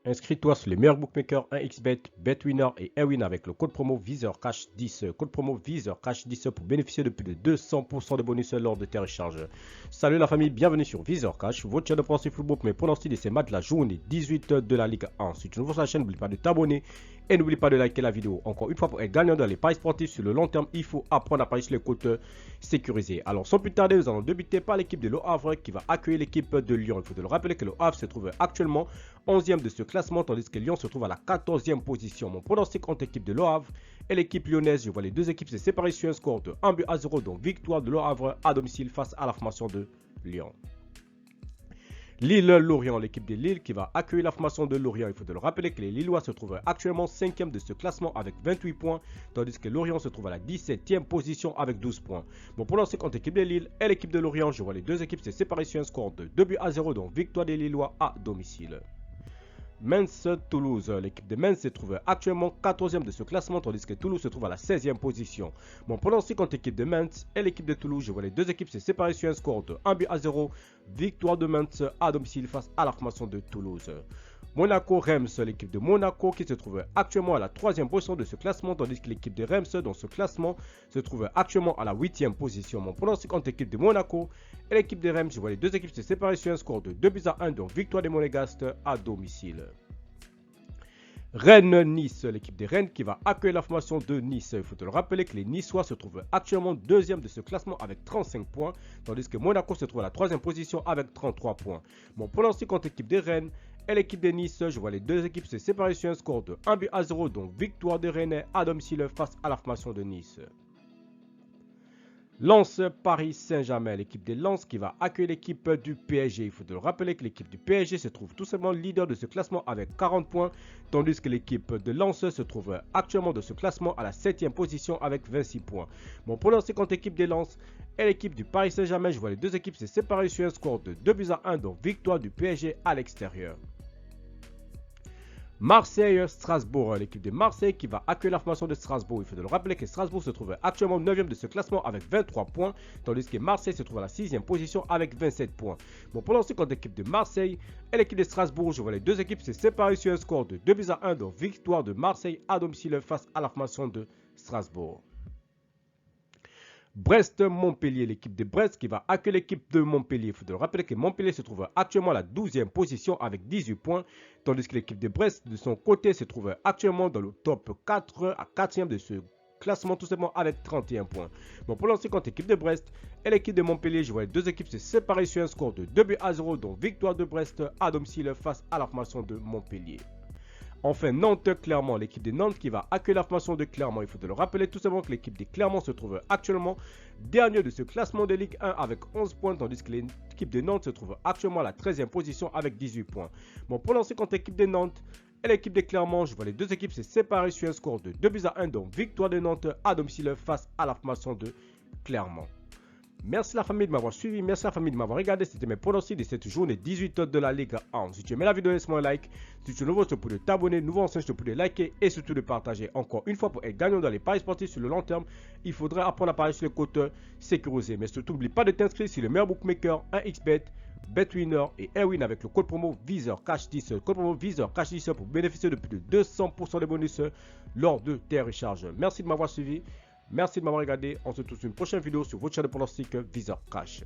Inscris-toi sur les meilleurs bookmakers 1xBet, BetWinner et Airwin avec le code promo VISEURCASH10. Code promo VISEURCASH10 pour bénéficier de plus de 200% de bonus lors de tes recharges. Salut la famille, bienvenue sur VISEURCASH, votre chaîne de français football mais pour lancer de ces matchs de la journée 18 de la Ligue 1. Si tu es nouveau sur la chaîne, n'oublie pas de t'abonner et n'oublie pas de liker la vidéo. Encore une fois, pour être gagnant dans les paris sportifs sur le long terme, il faut apprendre à parier sur les côtes sécurisées. Alors sans plus tarder, nous allons débuter par l'équipe de Le Havre qui va accueillir l'équipe de Lyon. Il faut te le rappeler que Le Havre se trouve actuellement 11e de ce classement, tandis que Lyon se trouve à la 14e position. Mon pronostic entre l'équipe de Le Havre et l'équipe lyonnaise, je vois les deux équipes se séparer sur un score de 1-0, donc victoire de Le Havre à domicile face à la formation de Lyon. Lille-Lorient, l'équipe de Lille qui va accueillir la formation de Lorient. Il faut te le rappeler que les Lillois se trouvent actuellement 5e de ce classement avec 28 points, tandis que Lorient se trouve à la 17e position avec 12 points. Bon, pour lancer contre l'équipe de Lille et l'équipe de Lorient, je vois les deux équipes se séparer sur un score de 2-0, donc victoire des Lillois à domicile. Metz-Toulouse, l'équipe de Metz se trouve actuellement 14e de ce classement, tandis que Toulouse se trouve à la 16e position. Mon pronostic contre l'équipe de Metz et l'équipe de Toulouse, je vois les deux équipes se séparer sur un score de 1-0, victoire de Metz à domicile face à la formation de Toulouse. Monaco-Reims, l'équipe de Monaco qui se trouve actuellement à la 3e position de ce classement, tandis que l'équipe de Reims dans ce classement se trouve actuellement à la 8e position. Mon pronostic entre l'équipe de Monaco et l'équipe de Reims, je vois les deux équipes se séparer sur un score de 2-1, donc victoire des Monégasques à domicile. Rennes-Nice, l'équipe de Rennes qui va accueillir la formation de Nice. Il faut te le rappeler que les Niçois se trouvent actuellement 2e de ce classement avec 35 points, tandis que Monaco se trouve à la 3e position avec 33 points. Mon pronostic contre l'équipe de Rennes et l'équipe de Nice, je vois les deux équipes se séparer sur un score de 1-0, donc victoire de Rennes à domicile face à la formation de Nice. Lens Paris Saint-Germain, l'équipe de Lens qui va accueillir l'équipe du PSG. Il faut te le rappeler que l'équipe du PSG se trouve tout simplement leader de ce classement avec 40 points, tandis que l'équipe de Lens se trouve actuellement de ce classement à la 7e position avec 26 points. Mon pronostic contre l'équipe de Lens et l'équipe du Paris Saint-Germain, je vois les deux équipes se séparer sur un score de 2-1, donc victoire du PSG à l'extérieur. Marseille-Strasbourg, l'équipe de Marseille qui va accueillir la formation de Strasbourg. Il faut le rappeler que Strasbourg se trouve actuellement 9e de ce classement avec 23 points, tandis que Marseille se trouve à la 6e position avec 27 points. Bon, pour lancer contre l'équipe de Marseille et l'équipe de Strasbourg, je vois les deux équipes se séparer sur un score de 2-1, donc victoire de Marseille à domicile face à la formation de Strasbourg. Brest-Montpellier, l'équipe de Brest qui va accueillir l'équipe de Montpellier. Il faut te rappeler que Montpellier se trouve actuellement à la 12e position avec 18 points, tandis que l'équipe de Brest de son côté se trouve actuellement dans le top 4 à 4e de ce classement tout simplement avec 31 points. Bon, pour lancer contre l'équipe de Brest et l'équipe de Montpellier, je vois les deux équipes se séparer sur un score de 2-0, donc victoire de Brest à domicile face à la formation de Montpellier. Enfin, Nantes-Clermont, l'équipe de Nantes qui va accueillir la formation de Clermont. Il faut te le rappeler tout simplement que l'équipe de Clermont se trouve actuellement dernier de ce classement de Ligue 1 avec 11 points, tandis que l'équipe de Nantes se trouve actuellement à la 13e position avec 18 points. Bon, pour lancer contre l'équipe de Nantes et l'équipe de Clermont, je vois les deux équipes se séparer sur un score de 2-1, donc victoire de Nantes à domicile face à la formation de Clermont. Merci la famille de m'avoir suivi, merci la famille de m'avoir regardé, c'était mes pronostics de cette journée 18 de la Ligue 1. Si tu aimais la vidéo, laisse-moi un like. Si tu es nouveau, je te prie de t'abonner, nouveau ancien, je te prie de liker et surtout de partager. Encore une fois, pour être gagnant dans les paris sportifs sur le long terme, il faudrait apprendre à parier sur les côtes sécurisées. Mais surtout, n'oublie pas de t'inscrire sur le meilleur bookmaker 1xBet, BetWinner et Airwin avec le code promo VISEURCASH10. Code promo VISEURCASH10 pour bénéficier de plus de 200% de bonus lors de tes recharges. Merci de m'avoir suivi. Merci de m'avoir regardé. On se retrouve sur une prochaine vidéo sur votre chaîne de pronostic VISEURCASH.